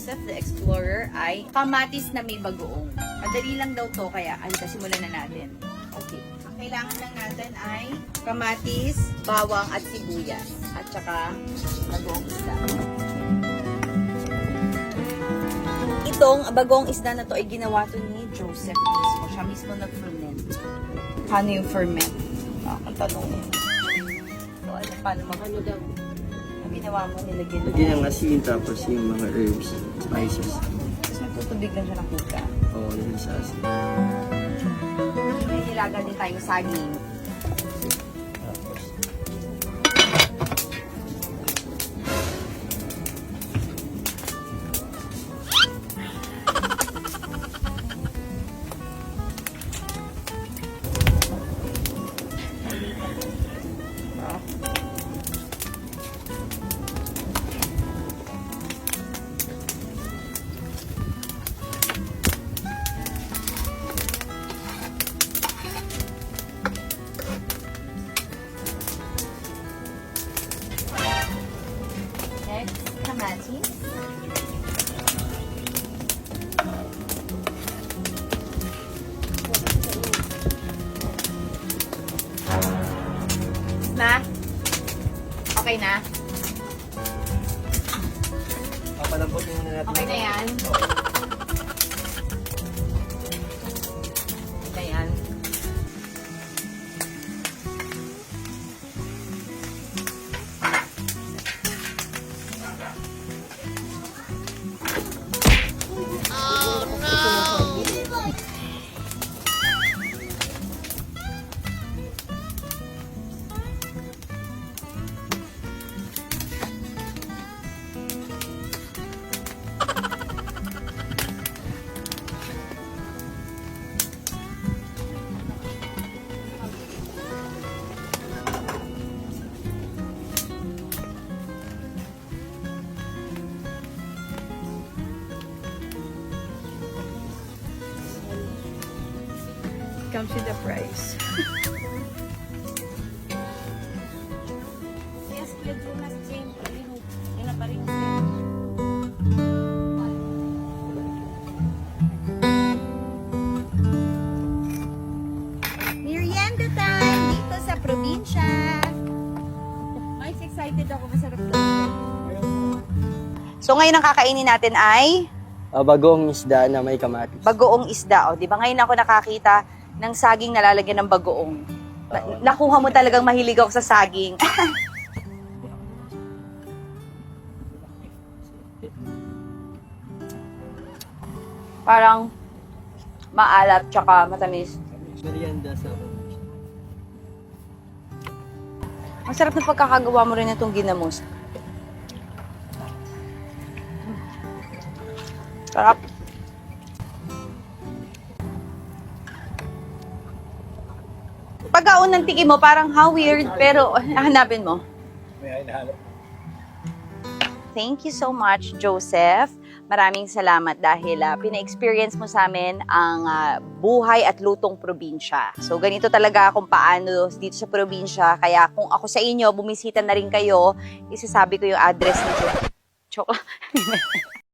Joseph the Explorer ay kamatis na may bagoong. Madali lang daw to, kaya simulan na natin. Okay. Ang kailangan lang natin ay kamatis, bawang at sibuyas. At saka bagoong isda. Itong bagoong isda na to ay ginawa to ni Joseph mismo. Siya mismo nag-ferment. Paano yung ferment? Ang tanong yun. So, paano ano daw? Ang ginawa mo, nilagyan mo. Lagyan ng asin, tapos yung mga herbs, spices. Tapos nagtutubig lang siya ng kuka. Oo, yun sa asin. May nilaga din tayong saging. Tapos, Next, kamatis. Na? Okay na? papalambutin muna natin. Okay na yan? Okay na yan? Comes with the price. Yes, with Jonas Jane. Yun na pa rin. Merienda time dito sa probinsya. Mas excited ako, masarap daw. So ngayon ang kakainin natin ay Bagong isda na may kamatis. bagoong isda. O, di ba ngayon ako nakakita ng saging na lalagyan ng bagoong. Nakuha mo talagang mahilig ako sa saging. Parang maalat tsaka matamis. Merienda sa Masarap na pagkakagawa mo rin itong ginamos. Sarap. Pagkaon ng tiki mo, parang how weird, pero hanapin mo. may hinahanap. Thank you so much, Joseph. Maraming salamat dahil pina-experience mo sa amin ang buhay at lutong probinsya. So, ganito talaga kung paano dito sa probinsya. Kaya kung ako sa inyo, bumisita na rin kayo, isasabi ko yung address ni Joke.